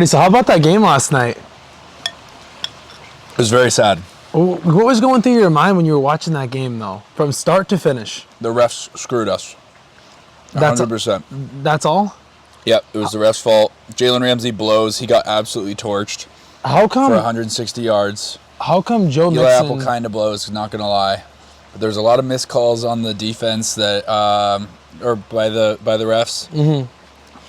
So how about that game last night? It was very sad. What was going through your mind when you were watching that game, though, from start to finish? The refs screwed us. 100%. That's all? Yep, it was the refs' fault. Jalen Ramsey blows. He got absolutely torched. How come? For 160 yards. How come Joe Eli Mixon... Apple kind of blows, not going to lie. But there's a lot of missed calls on the defense that, or by the refs,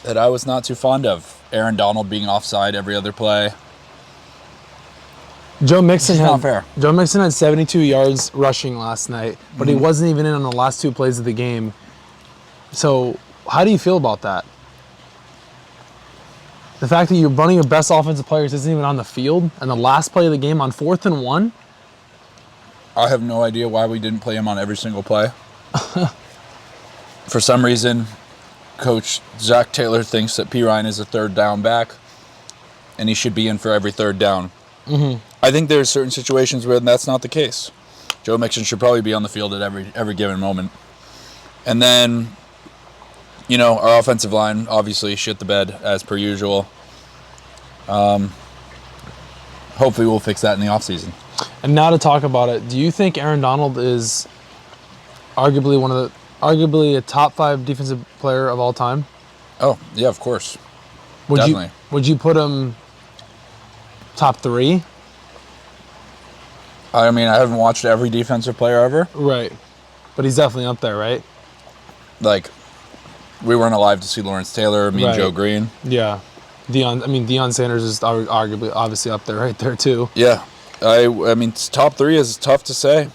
that I was not too fond of. Aaron Donald being offside every other play. Joe Mixon not fair. Joe Mixon had 72 yards rushing last night, but he wasn't even in on the last two plays of the game. So how do you feel about that? The fact that you're running your best offensive players isn't even on the field, and the last play of the game on 4th and 1? I have no idea why we didn't play him on every single play. For some reason, Coach Zach Taylor thinks that P. Ryan is a third down back, and he should be in for every third down. I think there's certain situations where that's not the case. Joe Mixon should probably be on the field at every given moment. And then, our offensive line obviously shit the bed as per usual. Hopefully we'll fix that in the offseason. And now to talk about it, do you think Aaron Donald is arguably a top 5 defensive player of all time? Oh, yeah, of course. Definitely. Would you put him top 3? I mean, I haven't watched every defensive player ever. Right. But he's definitely up there, right? Like, we weren't alive to see Lawrence Taylor, me and Joe Green. Yeah. Deion Sanders is arguably obviously up there right there too. Yeah. I mean, top 3 is tough to say,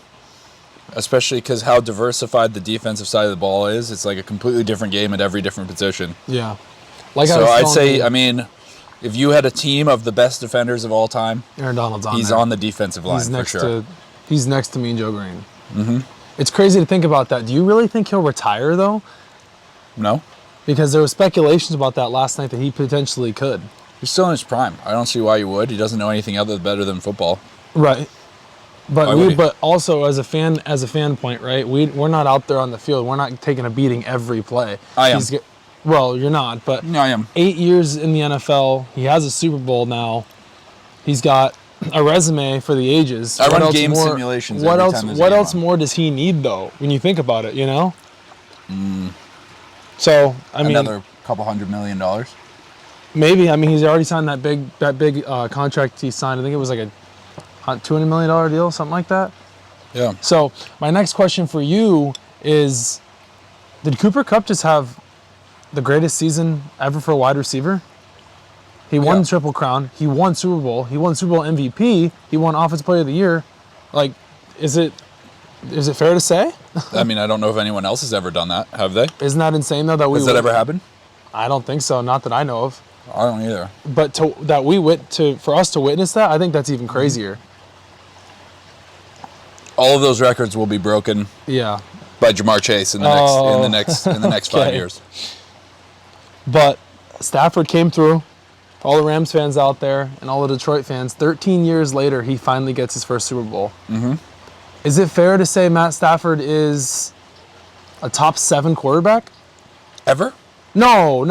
especially because how diversified the defensive side of the ball is. It's like a completely different game at every different position. Yeah. I'd say, if you had a team of the best defenders of all time, Aaron Donald's on he's there. on the defensive line for sure. He's next to me and Joe Green. It's crazy to think about that. Do you really think he'll retire, though? No. Because there was speculations about that last night that he potentially could. He's still in his prime. I don't see why he would. He doesn't know anything better than football. Right. But also as a fan point, right? We're not out there on the field. We're not taking a beating every play. I am. Well, you're not, but no, I am. 8 years in the NFL. He has a Super Bowl now. He's got a resume for the ages. I run game simulations every time there's a What game else on. more does he need, though, when you think about it, So, another couple $100 million. Maybe. He's already signed that big contract he signed. I think it was like a $200 million deal, something like that. Yeah. So, my next question for you is, did Cooper Kupp just have the greatest season ever for a wide receiver? He won the Triple Crown. He won Super Bowl. He won Super Bowl MVP. He won Offensive Player of the Year. Like, is it fair to say? I don't know if anyone else has ever done that. Have they? Isn't that insane, though? Has that ever happened? I don't think so. Not that I know of. I don't either. But for us to witness that, I think that's even crazier. All of those records will be broken. Yeah. By Jamar Chase in the next 5 years. But Stafford came through. All the Rams fans out there and all the Detroit fans. 13 years later, he finally gets his first Super Bowl. Is it fair to say Matt Stafford is a top 7 quarterback? Ever? No.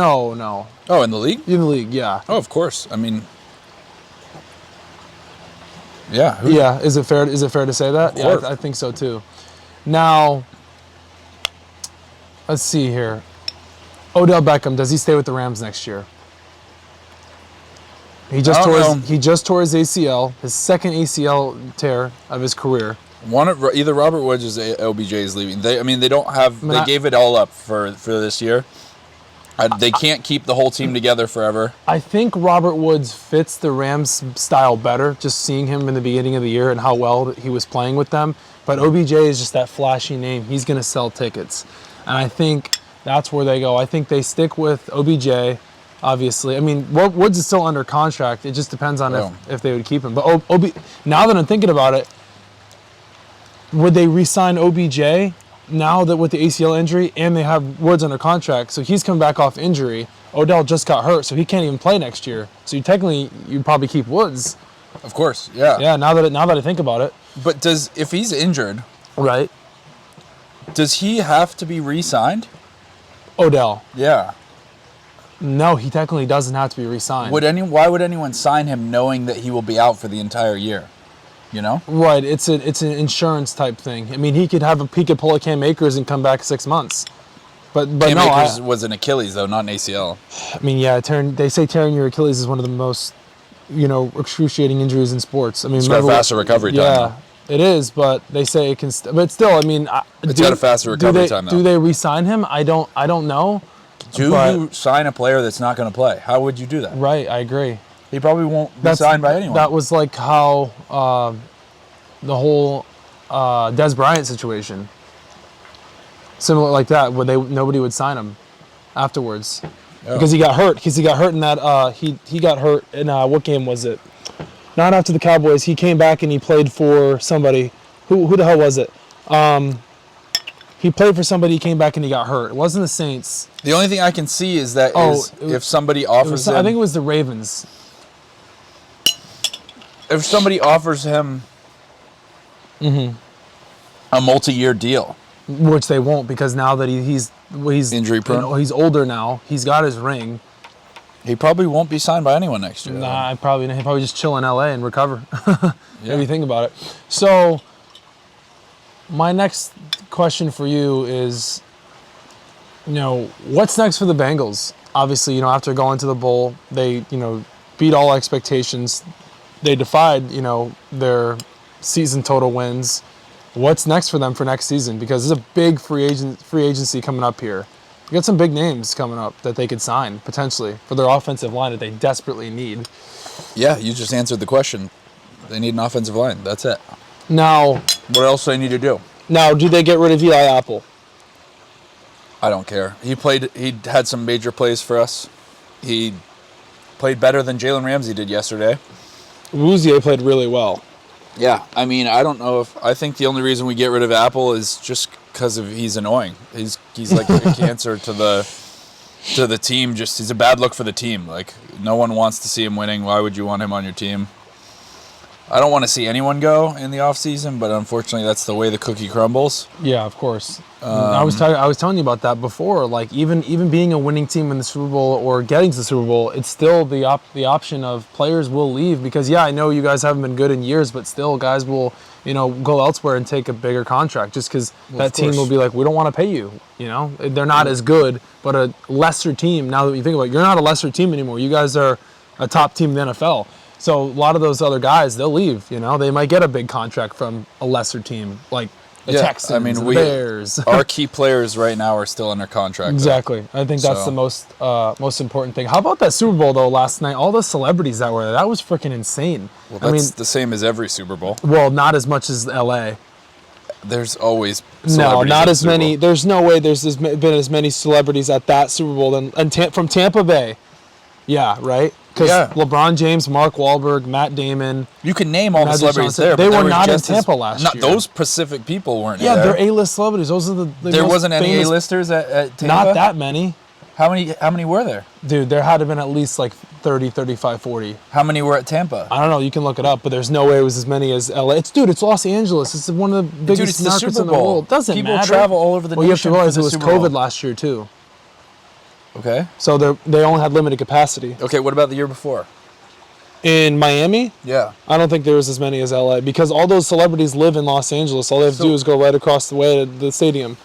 Oh, in the league? In the league, yeah. Oh, of course. Yeah. Yeah. Is it fair to say that? Yeah, I think so too. Now, let's see here. Odell Beckham, does he stay with the Rams next year? He just tore his ACL, his second ACL tear of his career. Either Robert Woods or OBJ is leaving. They don't have. They gave it all up for this year. They can't keep the whole team together forever. I think Robert Woods fits the Rams style better, just seeing him in the beginning of the year and how well he was playing with them. But OBJ is just that flashy name. He's going to sell tickets. And I think that's where they go. I think they stick with OBJ, obviously. Woods is still under contract. It just depends on if they would keep him. But now that I'm thinking about it, would they re-sign OBJ now that with the ACL injury and they have Woods under contract? So he's coming back off injury. Odell just got hurt, so he can't even play next year. So you'd probably keep Woods. Of course, yeah. Yeah, now that I think about it. But if he's injured, right, does he have to be re-signed? Odell. Yeah. No, he technically doesn't have to be re-signed. Why would anyone sign him knowing that he will be out for the entire year? You know? Right. It's an insurance type thing. I mean, he could pull a Cam Akers and come back 6 months. But Cam no, Akers was an Achilles though, not an ACL. I mean, yeah, they say tearing your Achilles is one of the most, excruciating injuries in sports. I mean, It's got a faster recovery time. Yeah, it is, but they say it can. But still, I mean, It's got a faster recovery time though. Do they re-sign him? I don't know. Do you sign a player that's not going to play? How would you do that? Right, I agree. He probably won't be signed by anyone. That was like how the whole Des Bryant situation. Similar like that, where nobody would sign him afterwards because he got hurt. Because he got hurt in that he got hurt in what game was it? Not after the Cowboys. He came back and he played for somebody. Who the hell was it? He played for somebody. He came back and he got hurt. It wasn't the Saints. The only thing I can see is that if somebody offers him, I think it was the Ravens. If somebody offers him a multi-year deal, which they won't, because now that he's injury prone, he's older now. He's got his ring. He probably won't be signed by anyone next year. Nah, he'll probably just chill in LA and recover. Maybe think about it. So, my next question for you is, what's next for the Bengals? Obviously, after going to the bowl, they, beat all expectations. They defied, their season total wins. What's next for them for next season? Because there's a big free agency coming up here. You got some big names coming up that they could sign potentially for their offensive line that they desperately need. Yeah, you just answered the question. They need an offensive line. That's it. Now, what else do they need to do? Now, do they get rid of Eli Apple? I don't care. He had some major plays for us. He played better than Jalen Ramsey did yesterday. Rouzier played really well. Yeah, I mean, I think the only reason we get rid of Apple is just because he's annoying. He's like a cancer to the team. Just he's a bad look for the team. Like no one wants to see him winning. Why would you want him on your team? I don't want to see anyone go in the offseason, but unfortunately that's the way the cookie crumbles. Yeah, of course. I was telling you about that before. Like even being a winning team in the Super Bowl or getting to the Super Bowl, it's still the option of players will leave because I know you guys haven't been good in years, but still guys will go elsewhere and take a bigger contract just because that team will be like, we don't want to pay you. They're not as good, but a lesser team. Now that you think about it, you're not a lesser team anymore. You guys are a top team in the NFL. So a lot of those other guys, they'll leave. They might get a big contract from a lesser team like the Texans, the Bears. Our key players right now are still under contract. Exactly. Though. I think that's the most important thing. How about that Super Bowl though last night? All the celebrities that were there, that was freaking insane. Well, that's the same as every Super Bowl. Well, not as much as LA. There's always no, not as many. There's no way there's been as many celebrities at that Super Bowl from Tampa Bay. Yeah, right. Because LeBron James, Mark Wahlberg, Matt Damon. You can name all the celebrities there. They were not in Tampa last year. Those specific people weren't there. Yeah, they're A-list celebrities. Those are the there wasn't any A-listers at Tampa? Not that many. How many were there? Dude, there had to have been at least like 30, 35, 40. How many were at Tampa? I don't know. You can look it up, but there's no way it was as many as LA. It's Los Angeles. It's one of the biggest markets in the world. Doesn't matter. People travel all over the nation. Well, you have to realize it was COVID last year, too. Okay. So they only had limited capacity. Okay, what about the year before? In Miami? Yeah. I don't think there was as many as LA because all those celebrities live in Los Angeles. All they have to do is go right across the way to the stadium.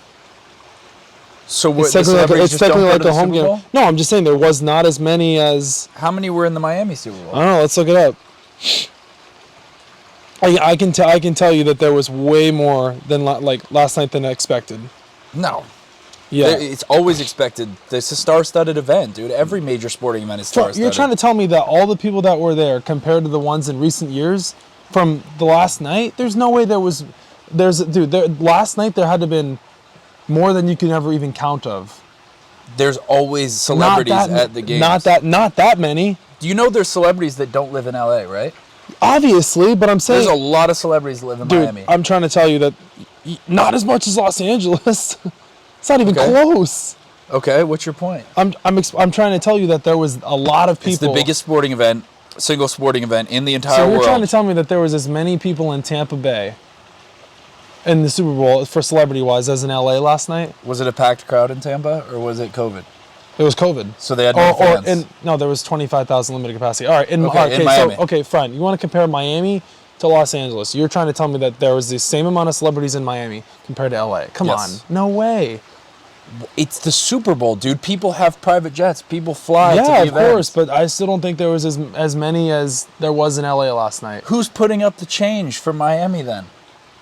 So what, it's technically like a home game. No, I'm just saying there was not as many as... How many were in the Miami Super Bowl? I don't know. Let's look it up. I can tell you that there was way more than last night than expected. No. Yeah. It's always expected. It's a star-studded event, dude. Every major sporting event is star-studded. You're trying to tell me that all the people that were there compared to the ones in recent years from the last night, there's no way there was... last night there had to have been more than you can ever even count of. There's always celebrities at the games. Not that many. Do you know there's celebrities that don't live in LA, right? Obviously, but I'm saying... There's a lot of celebrities that live in Miami. I'm trying to tell you that not as much as Los Angeles. It's not even close. Okay, what's your point? I'm trying to tell you that there was a lot of people. It's the biggest sporting event, single sporting event in the entire world. So you're trying to tell me that there was as many people in Tampa Bay in the Super Bowl for celebrity-wise as in LA last night? Was it a packed crowd in Tampa, or was it COVID? It was COVID. So they had no fans. No, there was 25,000 limited capacity. All right, in Miami. So, okay, fine. You want to compare Miami to Los Angeles? You're trying to tell me that there was the same amount of celebrities in Miami compared to LA? Come on, no way. It's the Super Bowl, dude. People have private jets. People fly to the Yeah, of events. course, but I still don't think there was as many as there was in LA last night. Who's putting up the change for Miami then?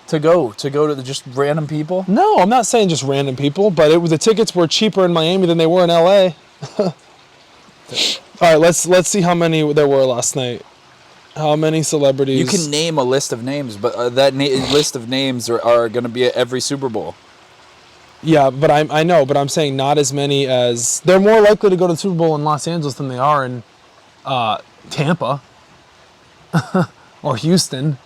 To go to just random people? No, I'm not saying just random people, but the tickets were cheaper in Miami than they were in LA. All right, let's see how many there were last night. How many celebrities? You can name a list of names, but that list of names are going to be at every Super Bowl. Yeah, but I know, but I'm saying not as many as... They're more likely to go to the Super Bowl in Los Angeles than they are in Tampa or Houston.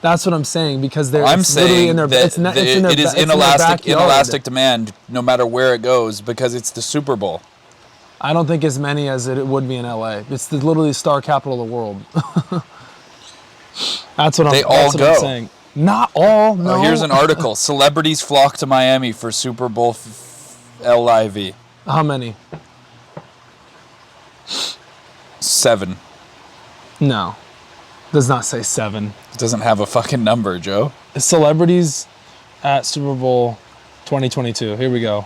That's what I'm saying, because they're saying in their, it is inelastic demand no matter where it goes because it's the Super Bowl. I don't think as many as it would be in LA. It's literally the star capital of the world. That's what I'm saying. Not all, no. Oh, here's an article. Celebrities flock to Miami for Super Bowl LIV. How many? 7. No. Does not say 7. It doesn't have a fucking number, Joe. Celebrities at Super Bowl 2022. Here we go.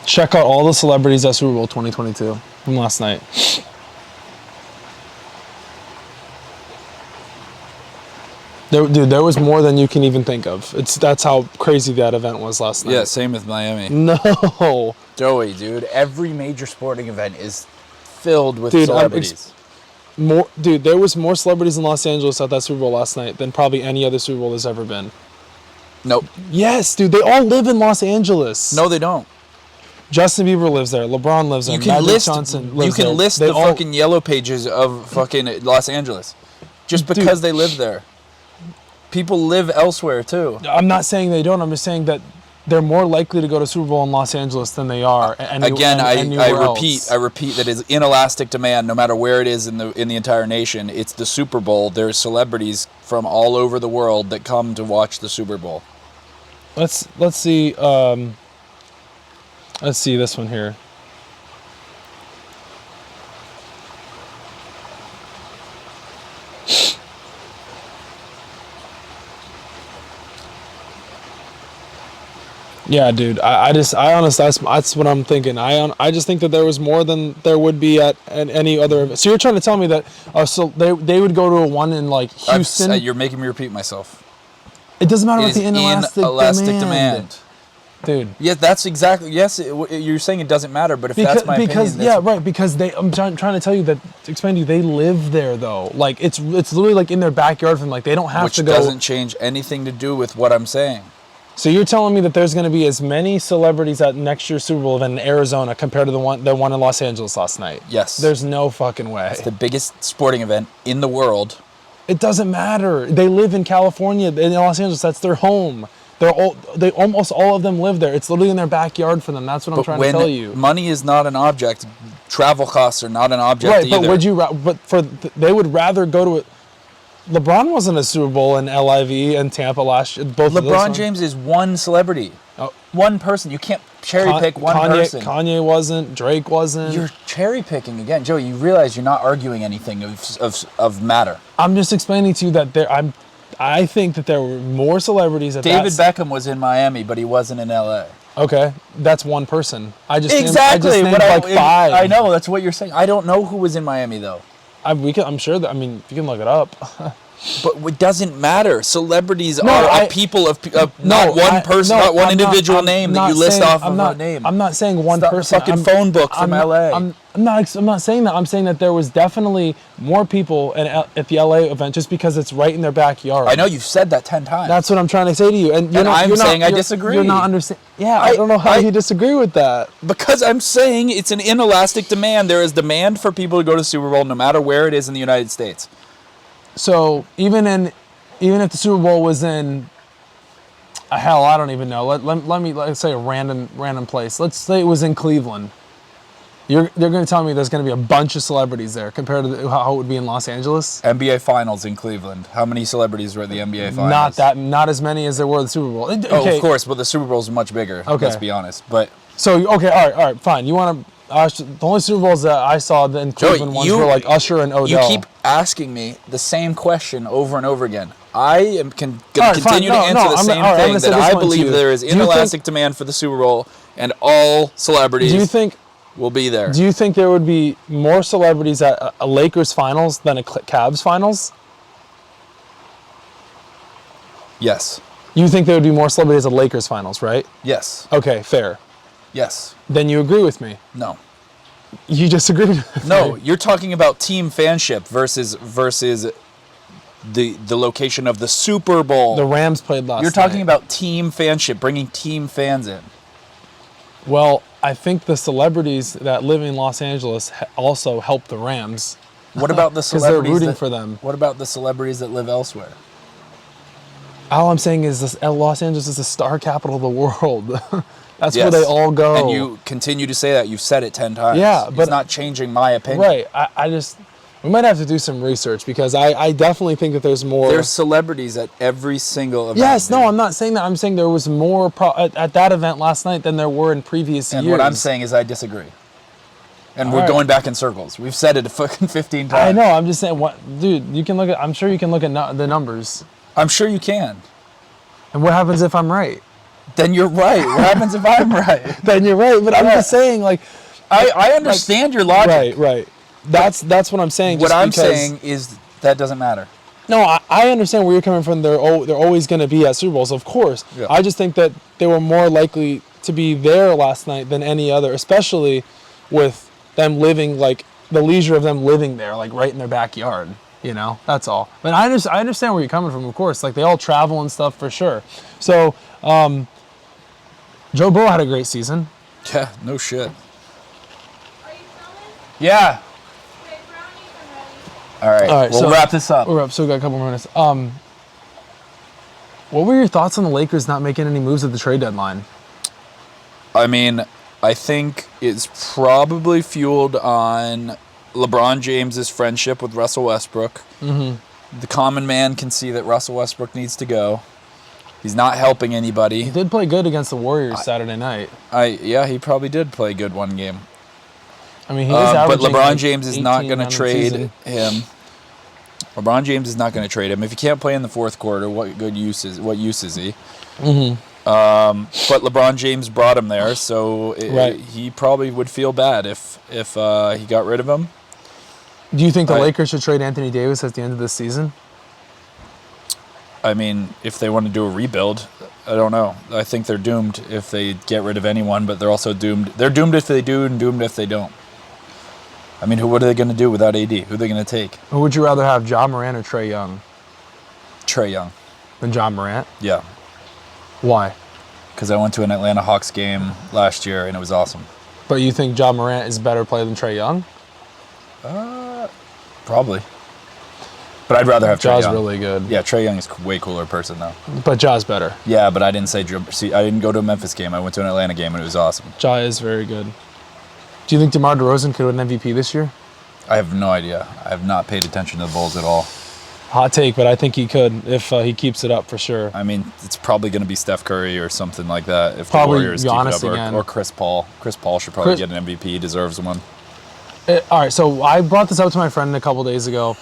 Check out all the celebrities at Super Bowl 2022 from last night. There was more than you can even think of. That's how crazy that event was last night. Yeah, same with Miami. No. Joey, dude, every major sporting event is filled with celebrities. There was more celebrities in Los Angeles at that Super Bowl last night than probably any other Super Bowl there's ever been. Nope. Yes, dude, they all live in Los Angeles. No, they don't. Justin Bieber lives there. LeBron lives there. You can list lives the fucking yellow pages of fucking Los Angeles just because they live there. People live elsewhere too. I'm not saying they don't. I'm just saying that they're more likely to go to Super Bowl in Los Angeles than they are. I repeat that is inelastic demand. No matter where it is in the entire nation, it's the Super Bowl. There's celebrities from all over the world that come to watch the Super Bowl. Let's see. Let's see this one here. Yeah, dude. I honestly, that's what I'm thinking. I just think that there was more than there would be at any other event. So you're trying to tell me that so they would go to a one in like Houston? You're making me repeat myself. It doesn't matter about the inelastic demand. Dude. Yeah, that's exactly. Yes, you're saying it doesn't matter, but that's my opinion. Because I'm trying to tell you to explain to you, they live there though. Like it's literally like in their backyard from like they don't have to go. Which doesn't change anything to do with what I'm saying. So you're telling me that there's going to be as many celebrities at next year's Super Bowl event in Arizona compared to the one in Los Angeles last night? Yes. There's no fucking way. It's the biggest sporting event in the world. It doesn't matter. They live in California, in Los Angeles. That's their home. Almost all of them live there. It's literally in their backyard for them. That's what I'm trying to tell you. Money is not an object. Travel costs are not an object either. They would rather go to it. LeBron wasn't a Super Bowl in LIV and Tampa last year. LeBron James is one celebrity. Oh. One person. You can't cherry pick one person. Kanye wasn't. Drake wasn't. You're cherry picking again. Joe, you realize you're not arguing anything of matter. I'm just explaining to you that I think that there were more celebrities at David Beckham was in Miami, but he wasn't in LA. Okay, that's one person. I just named like 5. I know, that's what you're saying. I don't know who was in Miami though. I'm sure that. I mean, you can look it up. But it doesn't matter. Celebrities are people of not one person, not one individual name that you list off of a name. I'm not saying one person. Fucking phone book from LA. I'm not saying that. I'm saying that there was definitely more people at the LA event just because it's right in their backyard. I know you've said that 10 times. That's what I'm trying to say to you, and I'm saying I disagree. You're not understanding. Yeah, I don't know how you disagree with that. Because I'm saying it's an inelastic demand. There is demand for people to go to Super Bowl no matter where it is in the United States. So even if the Super Bowl was in hell, I don't even know. Let's say a random place. Let's say it was in Cleveland. They're going to tell me there's going to be a bunch of celebrities there compared to how it would be in Los Angeles. NBA Finals in Cleveland. How many celebrities were at the NBA Finals? Not as many as there were at the Super Bowl. Okay. Oh, of course, but the Super Bowl is much bigger. Okay. Let's be honest. But okay, all right, fine. You want to? The only Super Bowls that I saw in Cleveland ones were like Usher and Odell. You keep asking me the same question over and over again. I am going to continue to answer the same thing, that I believe there is inelastic demand for the Super Bowl, and all celebrities will be there. Do you think there would be more celebrities at a Lakers finals than a Cavs finals? Yes. You think there would be more celebrities at Lakers finals, right? Yes. Okay, fair. Yes. Then you agree with me? No. You disagree with me? No, you're talking about team fanship versus the location of the Super Bowl. The Rams played last night. You're talking about team fanship, bringing team fans in. Well, I think the celebrities that live in Los Angeles also help the Rams. What about the celebrities? Because they're rooting for them. What about the celebrities that live elsewhere? All I'm saying is Los Angeles is the star capital of the world. That's Yes. where they all go. And you continue to say that. You've said it 10 times. Yeah, but it's not changing my opinion. Right. We might have to do some research because I definitely think that there's more. There's celebrities at every single event. Yes, no, I'm not saying that. I'm saying there was more at that event last night than there were in previous years. And what I'm saying is I disagree. And we're going back in circles. We've said it fucking 15 times. I know. I'm just saying, dude, you can look at. I'm sure you can look at the numbers. I'm sure you can. And what happens if I'm right? Then you're right. What happens if I'm right? Then you're right. But I'm just saying, like, I understand your logic. Right. That's what I'm saying. What I'm saying is that doesn't matter. No, I understand where you're coming from. They're always going to be at Super Bowls, of course. Yeah. I just think that they were more likely to be there last night than any other, especially with them living, like, the leisure of them living there, like, right in their backyard. You know, that's all. But I understand where you're coming from, of course. Like, they all travel and stuff for sure. So, Joe Burrow had a great season. Yeah, no shit. Are you filming? Yeah. Okay, brownies, I'm ready. All right, All right, we'll so wrap this up. We're up, so we got a couple more minutes. What were your thoughts on the Lakers not making any moves at the trade deadline? I mean, I think it's probably fueled on LeBron James's friendship with Russell Westbrook. Mm-hmm. The common man can see that Russell Westbrook needs to go. He's not helping anybody. He did play good against the Warriors Saturday night. Yeah, he probably did play good one game. I mean, he is But averaging LeBron like James is not 18 going to on the trade season. him. LeBron James is not going to trade him. If he can't play in the fourth quarter, what use is he? Mm-hmm. But LeBron James brought him there, so he probably would feel bad if he got rid of him. Do you think the Lakers should trade Anthony Davis at the end of this season? I mean, if they want to do a rebuild, I don't know. I think they're doomed if they get rid of anyone, but they're also doomed. They're doomed if they do and doomed if they don't. I mean, what are they going to do without AD? Who are they going to take? Who would you rather have, Ja Morant or Trae Young? Trae Young. Than Ja Morant? Yeah. Why? Because I went to an Atlanta Hawks game last year, and it was awesome. But you think Ja Morant is a better player than Trae Young? Probably. But I'd rather have Trae Ja's Young. really good. Yeah, Trae Young is a way cooler person, though. But Ja's better. Yeah, but I didn't I didn't go to a Memphis game. I went to an Atlanta game, and it was awesome. Ja is very good. Do you think DeMar DeRozan could win MVP this year? I have no idea. I have not paid attention to the Bulls at all. Hot take, but I think he could if he keeps it up for sure. I mean, it's probably going to be Steph Curry or something like that if Probably the Warriors keep Giannis it up, again. or Chris Paul. Chris Paul should probably get an MVP. He deserves one. All right, so I brought this up to my friend a couple days ago.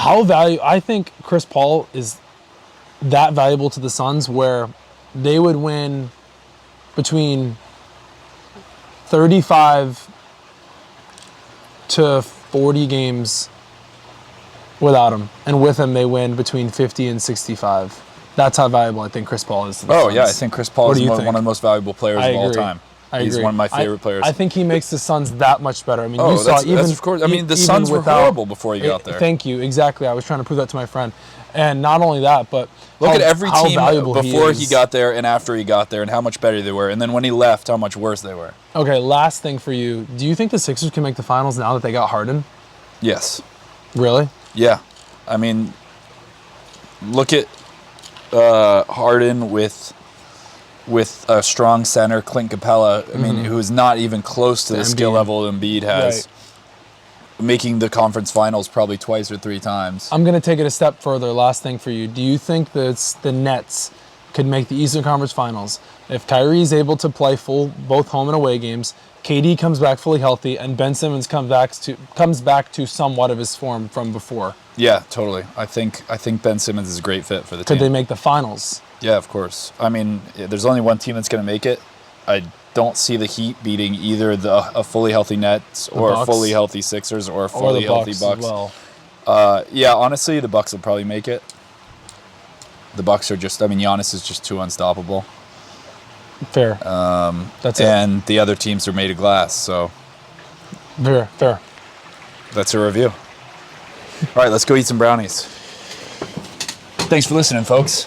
I think Chris Paul is that valuable to the Suns where they would win between 35 to 40 games without him. And with him, they win between 50 and 65. That's how valuable I think Chris Paul is to the Suns. Oh, yeah, I think Chris Paul is one of the most valuable players of all time. He's one of my favorite players. I think he makes the Suns that much better. I mean, Oh, you saw even that's of course. I mean, the Suns were horrible before he got there. Thank you. Exactly. I was trying to prove that to my friend. And not only that, but look at every team before he he got there and after he got there and how much better they were. And then when he left, how much worse they were. Okay, last thing for you. Do you think the Sixers can make the finals now that they got Harden? Yes. Really? Yeah. I mean, look at Harden with with a strong center, Clint Capella, I mean, who's not even close to the skill Embiid. level Embiid has, making the conference finals probably twice or 3 times. I'm going to take it a step further. Last thing for you. Do you think that the Nets could make the Eastern Conference Finals if Kyrie's able to play full both home and away games, KD comes back fully healthy, and Ben Simmons comes back to somewhat of his form from before? Yeah, totally. I think Ben Simmons is a great fit for the team. Could they make the finals? Yeah, of course. I mean, there's only one team that's going to make it. I don't see the Heat beating either a fully healthy Nets or a Bucks. fully healthy Sixers or a Or fully the healthy Bucks Bucks. as well? Yeah, honestly, the Bucks will probably make it. The Bucks are just, I mean, Giannis is just too unstoppable. Fair. That's it. And the other teams are made of glass, so Fair. that's a review. All right, let's go eat some brownies. Thanks for listening, folks.